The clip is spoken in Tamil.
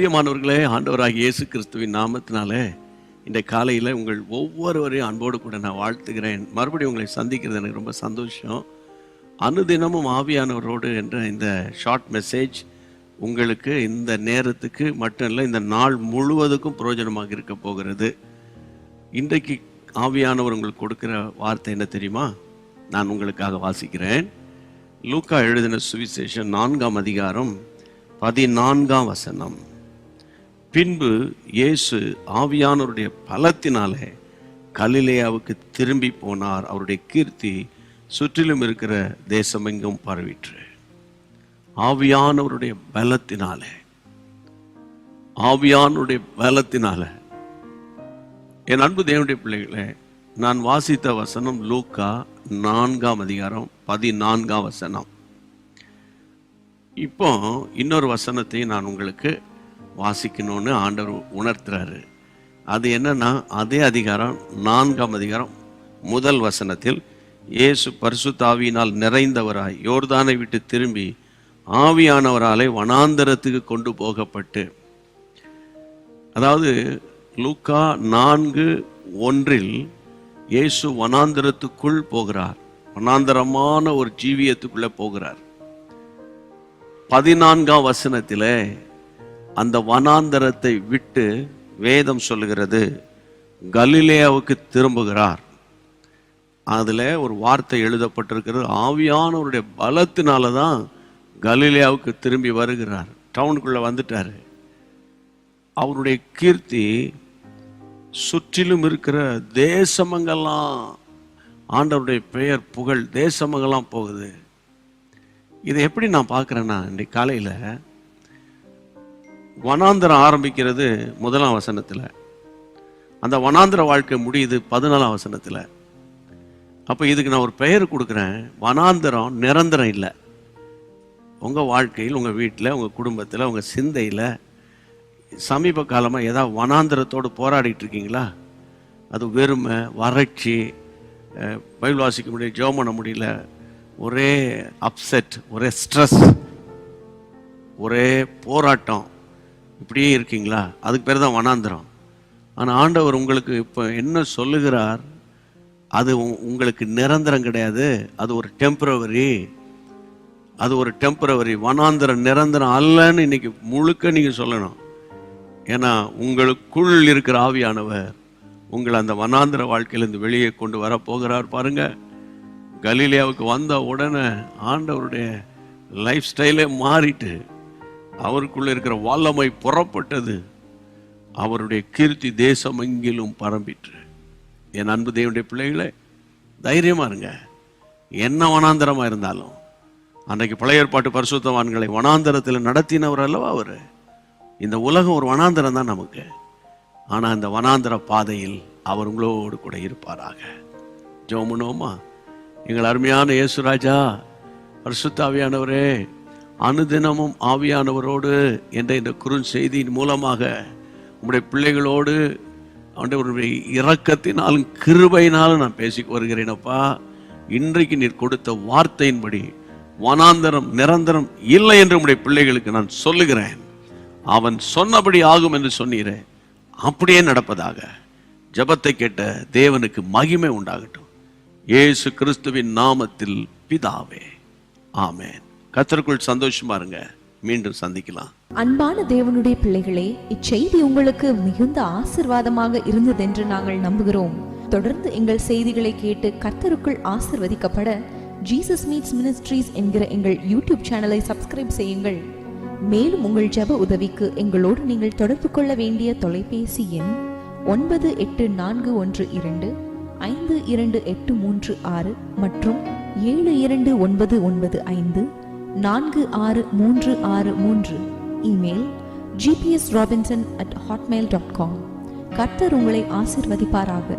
பிரியமானவர்களே, ஆண்டவராகிய இயேசு கிறிஸ்துவின் நாமத்தினாலே இந்த காலையில் உங்கள் ஒவ்வொருவரையும் அன்போடு கூட நான் வாழ்த்துகிறேன். மறுபடியும் உங்களை சந்திக்கிறது எனக்கு ரொம்ப சந்தோஷம். அனுதினமும் ஆவியானவரோடு என்ற இந்த ஷார்ட் மெசேஜ் உங்களுக்கு இந்த நேரத்துக்கு மட்டும் இல்லை, இந்த நாள் முழுவதுக்கும் பிரயோஜனமாக இருக்க போகிறது. இன்றைக்கு ஆவியானவர் உங்களுக்கு கொடுக்குற வார்த்தை என்ன தெரியுமா? நான் உங்களுக்காக வாசிக்கிறேன். லூக்கா எழுதின சுவிசேஷம் 4ஆம் அதிகாரம் 14ஆம் வசனம். பின்பு இயேசு ஆவியானவருடைய பலத்தினாலே கலிலேயாவுக்கு திரும்பி போனார். அவருடைய கீர்த்தி சுற்றிலும் இருக்கிற தேசமெங்கும் பரவிற்று. ஆவியானவருடைய பலத்தினாலே, ஆவியானவருடைய பலத்தினாலே. என் அன்பு தேவனுடைய பிள்ளைகளே, நான் வாசித்த வசனம் லூக்கா 4ஆம் அதிகாரம் 14ஆம் வசனம். இப்போ இன்னொரு வசனத்தை நான் உங்களுக்கு வாசிக்கணும்னு ஆண்டவர் உணர்த்துறாரு. அது என்னன்னா, அதே அதிகாரம் 4ஆம் அதிகாரம் 1 வசனத்தில் இயேசு பரிசுத்த ஆவியினால் நிறைந்தவராய் யோர்தானை விட்டு திரும்பி ஆவியானவராலே வனாந்தரத்துக்கு கொண்டு போகப்பட்டு, அதாவது லூக்கா 4:1 இயேசு வனாந்தரத்துக்குள் போகிறார். வனாந்தரமான ஒரு ஜீவியத்துக்குள்ள போகிறார். 14ஆம் வசனத்தில் அந்த வனாந்தரத்தை விட்டு வேதம் சொல்லுகிறது கலிலேயாவுக்கு திரும்புகிறார். அதில் ஒரு வார்த்தை எழுதப்பட்டிருக்கிறது, ஆவியானவருடைய பலத்தினால தான் கலிலேயாவுக்கு திரும்பி வருகிறார். டவுனுக்குள்ளே வந்துட்டார். அவருடைய கீர்த்தி சுற்றிலும் இருக்கிற தேசமங்கெல்லாம், ஆண்டவருடைய பெயர் புகழ் தேசமங்கெல்லாம் போகுது. இதை எப்படி நான் பார்க்குறேன்னா, இன்றைக்கு காலையில் வனாந்தரம் ஆரம்பிக்கிறது 1ஆம் வசனத்தில், அந்த வனாந்தர வாழ்க்கை முடியுது 14ஆம் வசனத்தில். அப்போ இதுக்கு நான் ஒரு பெயர் கொடுக்குறேன். வனாந்தரம் நிரந்தரம் இல்லை. உங்கள் வாழ்க்கையில், உங்கள் வீட்டில், உங்கள் குடும்பத்தில், உங்கள் சிந்தையில் சமீப காலமாக ஏதாவது வனாந்தரத்தோடு போராடிட்டு இருக்கீங்களா? அது வெறுமை, வறட்சி, பைபிள் வாசிக்க முடியல, ஜெபம் பண்ண முடியல, ஒரே அப்செட், ஒரே ஸ்ட்ரெஸ், ஒரே போராட்டம், இப்படியே இருக்கீங்களா? அதுக்கு பேர் தான் வனாந்தரம். ஆனால் ஆண்டவர் உங்களுக்கு இப்போ என்ன சொல்லுகிறார்? அது உங்களுக்கு நிரந்தரம் கிடையாது. அது ஒரு டெம்பரவரி. அது ஒரு டெம்பரவரி. வனாந்தரம் நிரந்தரம் அல்லன்னு இன்னைக்கு முழுக்க நீங்கள் சொல்லணும். ஏன்னா உங்களுக்குள் இருக்கிற ஆவியானவர் உங்களை அந்த வனாந்தர வாழ்க்கையிலேருந்து வெளியே கொண்டு வர போகிறார். பாருங்க, கலிலேயாவுக்கு வந்த உடனே ஆண்டவருடைய லைஃப் ஸ்டைலே மாறிட்டு, அவருக்குள்ள இருக்கிற வல்லமை புறப்பட்டது. அவருடைய கீர்த்தி தேசம் எங்கிலும் பரம்பிற்று. என் அன்பு தேவனுடைய பிள்ளைகளே, தைரியமா இருங்க. என்ன வனாந்தரமா இருந்தாலும், அன்றைக்கு பழைய ஏற்பாட்டு பரிசுத்தவான்களை வனாந்தரத்தில் நடத்தினவர் அல்லவா அவர். இந்த உலகம் ஒரு வனாந்தரம் தான் நமக்கு. ஆனால் இந்த வனாந்தர பாதையில் அவர் உங்களோடு கூட இருப்பாராக. ஜெபம் பண்ணுவோமா? எங்கள் அருமையான இயேசுராஜா, பரிசுத்த ஆவியானவரே, அனுதினமும் ஆவியானவரோடு என்ற இந்த குறுஞ்செய்தியின் மூலமாக உங்களுடைய பிள்ளைகளோடு ஆண்டவருடைய இரக்கத்தினாலும் கிருபையினாலும் நான் பேசி வருகிறேனப்பா. இன்றைக்கு நீர் கொடுத்த வார்த்தையின்படி வனாந்தரம் நிரந்தரம் இல்லை என்று உங்களுடைய பிள்ளைகளுக்கு நான் சொல்லுகிறேன். அவன் சொன்னபடி ஆகும் என்று சொன்னீரே, அப்படியே நடப்பதாக. ஜெபத்தை கேட்ட தேவனுக்கு மகிமை உண்டாகட்டும். இயேசு கிறிஸ்துவின் நாமத்தில் பிதாவே, ஆமென். கர்த்தருக்குள் சந்தோஷமா இருங்க. மீண்டும் சந்திக்கலாம். அன்பான தேவனுடைய பிள்ளைகளே, இச்செய்தி உங்களுக்கு மிகுந்த ஆசீர்வாதமாக இருந்ததென்று நாங்கள் நம்புகிறோம். தொடர்ந்து எங்கள் செய்திகளை கேட்டு கர்த்தருக்குள் ஆசீர்வதிக்கப்பட ஜீசஸ் மீட்ஸ் மினிஸ்ட்ரீஸ் என்கிற எங்கள் யூடியூப் சேனலை சப்ஸ்கிரைப் செய்யுங்கள். மேலும் உங்கள் ஜெப உதவிக்கு எங்களோடு நீங்கள் தொடர்பு கொள்ள வேண்டிய தொலைபேசி எண் 9842252836 மற்றும் 7299546363. Email gpsrobinson@hotmail.com. கர்த்தர் உங்களை ஆசீர்வதிப்பாராக.